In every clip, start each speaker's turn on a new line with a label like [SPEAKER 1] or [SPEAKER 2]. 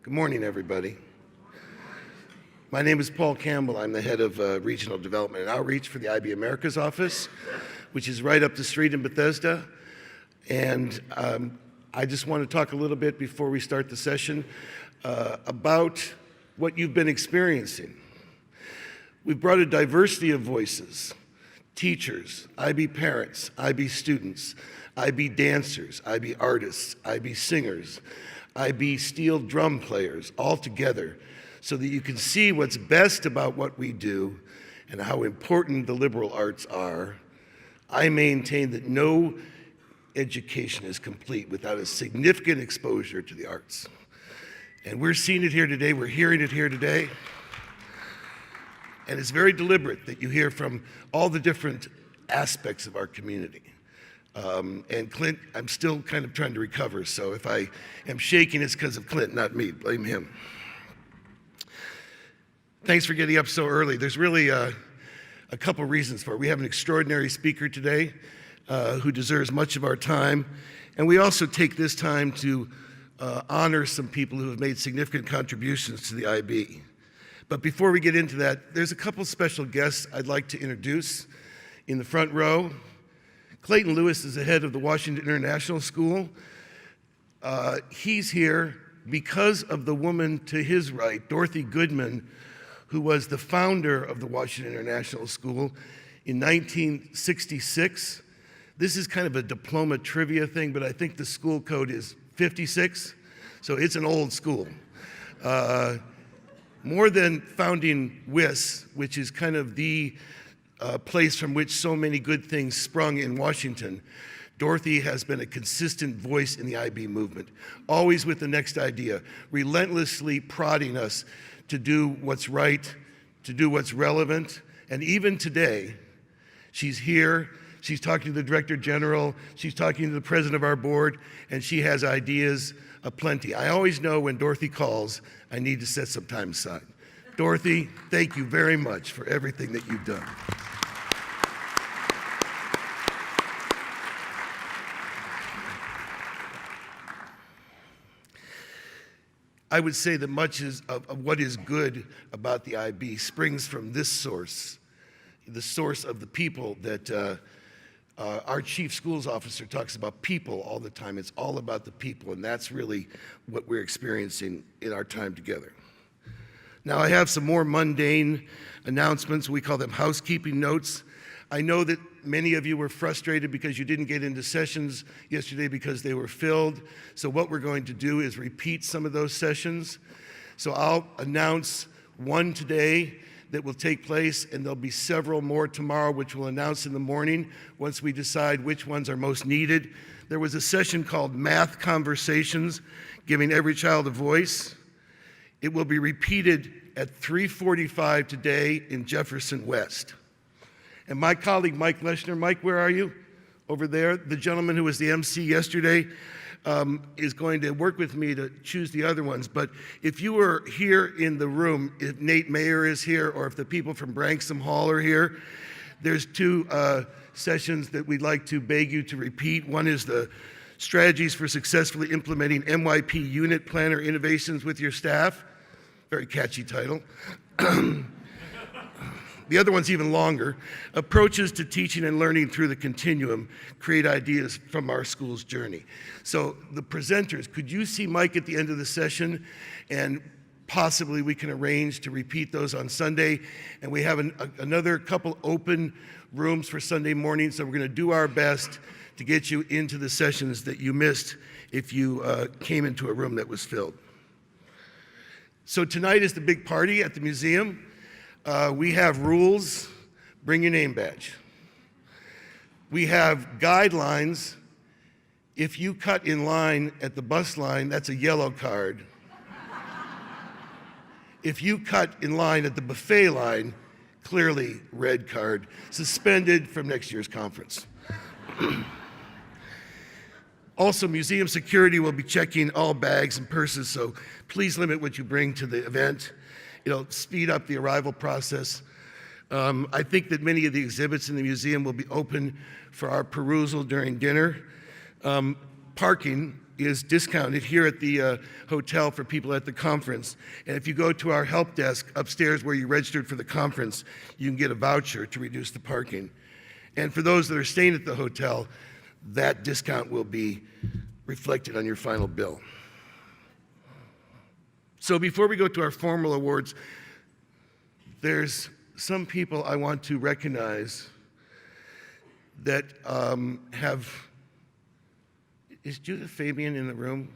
[SPEAKER 1] Good morning, everybody. My name is Paul Campbell. I'm the head of Regional Development and Outreach for the IB Americas office, which is right up the street in Bethesda. And I just want to talk a little bit before we start the session about what you've been experiencing. We've brought a diversity of voices: teachers, IB parents, IB students, IB dancers, IB artists, IB singers, IB steel drum players, all together so that you can see what's best about what we do and how important the liberal arts are. I maintain that no education is complete without a significant exposure to the arts. And we're seeing it here today, we're hearing it here today. And it's very deliberate that you hear from all the different aspects of our community. And Clint, I'm still kind of trying to recover, so if I am shaking, it's because of Clint, not me. Blame him. Thanks for getting up so early. There's really a couple reasons for it. We have an extraordinary speaker today who deserves much of our time, and we also take this time to honor some people who have made significant contributions to the IB. But before we get into that, there's a couple special guests I'd like to introduce. In the front row, Clayton Lewis is the head of the Washington International School. He's here because of the woman to his right, Dorothy Goodman, who was the founder of the Washington International School in 1966. This is kind of a diploma trivia thing, but I think the school code is 56, so it's an old school. More than founding WIS, which is kind of the place from which so many good things sprung in Washington, Dorothy has been a consistent voice in the IB movement, always with the next idea, relentlessly prodding us to do what's right, to do what's relevant. And even today, she's here, she's talking to the Director General, she's talking to the President of our board, and she has ideas aplenty. I always know when Dorothy calls, I need to set some time aside. Dorothy, thank you very much for everything that you've done. I would say that much of what is good about the IB springs from this source, the source of the people that our chief schools officer talks about. People all the time. It's all about the people, and that's really what we're experiencing in our time together. Now, I have some more mundane announcements. We call them housekeeping notes. I know that many of you were frustrated because you didn't get into sessions yesterday because they were filled. So what we're going to do is repeat some of those sessions. So I'll announce one today that will take place, and there'll be several more tomorrow, which we'll announce in the morning once we decide which ones are most needed. There was a session called Math Conversations, giving every child a voice. It will be repeated at 3:45 today in Jefferson West. And my colleague, Mike Leschner, Mike, where are you? Over there. The gentleman who was the MC yesterday is going to work with me to choose the other ones. But if you were here in the room, if Nate Mayer is here, or if the people from Branksome Hall are here, there's two sessions that we'd like to beg you to repeat. One is the strategies for successfully implementing MYP unit planner innovations with your staff. Very catchy title. The other one's even longer. Approaches to teaching and learning through the continuum, create ideas from our school's journey. So the presenters, could you see Mike at the end of the session? And possibly we can arrange to repeat those on Sunday. And we have another couple open rooms for Sunday morning, so we're gonna do our best to get you into the sessions that you missed if you came into a room that was filled. So tonight is the big party at the museum. We have rules. Bring your name badge. We have guidelines. If you cut in line at the bus line, that's a yellow card. If you cut in line at the buffet line, clearly red card. Suspended from next year's conference. Also, museum security will be checking all bags and purses, so please limit what you bring to the event. It'll speed up the arrival process. I think that many of the exhibits in the museum will be open for our perusal during dinner. Parking is discounted here at the hotel for people at the conference. And if you go to our help desk upstairs where you registered for the conference, you can get a voucher to reduce the parking. And for those that are staying at the hotel, that discount will be reflected on your final bill. So before we go to our formal awards, there's some people I want to recognize that have. Is Judith Fabian in the room?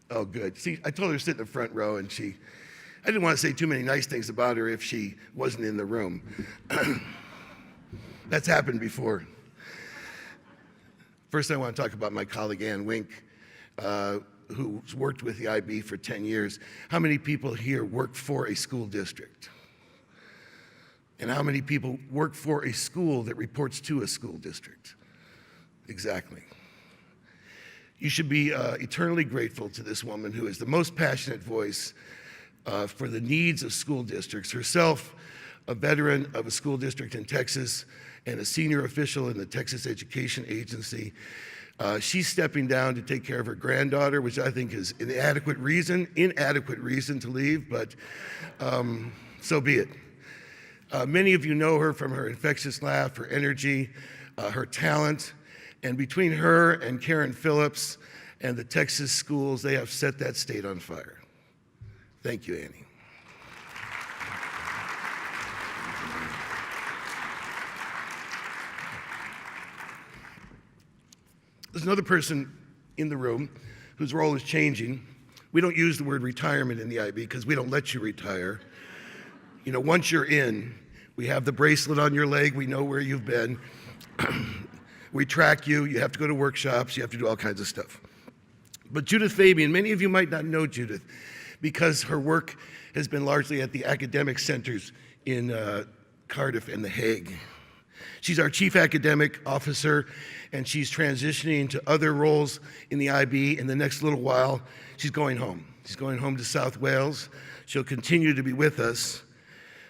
[SPEAKER 1] Oh, good. See, I told her to sit in the front row, and I didn't want to say too many nice things about her if she wasn't in the room. That's happened before. First, I want to talk about my colleague Ann Wink, who's worked with the IB for 10 years. How many people here work for a school district? And how many people work for a school that reports to a school district? Exactly. You should be eternally grateful to this woman who is the most passionate voice for the needs of school districts. Herself, a veteran of a school district in Texas and a senior official in the Texas Education Agency. She's stepping down to take care of her granddaughter, which I think is an inadequate reason to leave, but so be it. Many of you know her from her infectious laugh, her energy, her talent. And between her and Karen Phillips and the Texas schools, they have set that state on fire. Thank you, Annie. There's another person in the room whose role is changing. We don't use the word retirement in the IB because we don't let you retire. You know, once you're in, we have the bracelet on your leg, we know where you've been. We track you, you have to go to workshops, you have to do all kinds of stuff. But Judith Fabian, many of you might not know Judith because her work has been largely at the academic centers in Cardiff and The Hague. She's our chief academic officer, and she's transitioning to other roles in the IB. In the next little while, she's going home. She's going home to South Wales. She'll continue to be with us.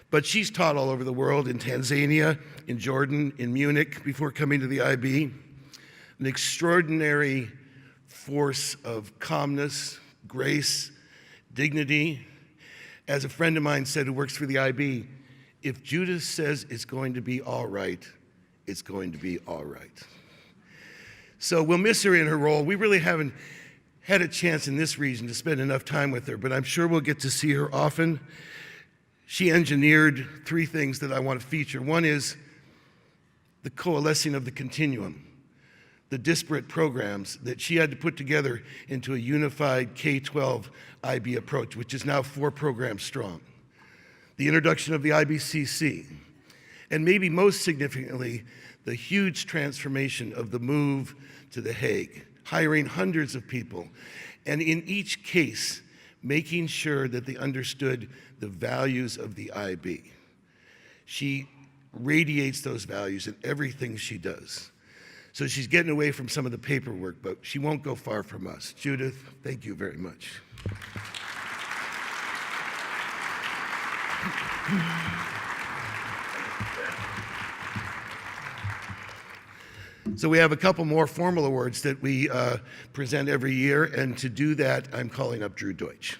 [SPEAKER 1] But she's taught all over the world, in Tanzania, in Jordan, in Munich, before coming to the IB. An extraordinary force of calmness, grace, dignity. As a friend of mine said who works for the IB, if Judith says it's going to be all right, it's going to be all right. So we'll miss her in her role. We really haven't had a chance in this region to spend enough time with her, but I'm sure we'll get to see her often. She engineered three things that I want to feature. One is the coalescing of the continuum, the disparate programs that she had to put together into a unified K-12 IB approach, which is now 4 programs strong. The introduction of the IBCC, and maybe most significantly, the huge transformation of the move to The Hague, hiring hundreds of people, and in each case, making sure that they understood the values of the IB. She radiates those values in everything she does. So she's getting away from some of the paperwork, but she won't go far from us. Judith, thank you very much. So we have a couple more formal awards that we present every year, and to do that, I'm calling up Drew Deutsch.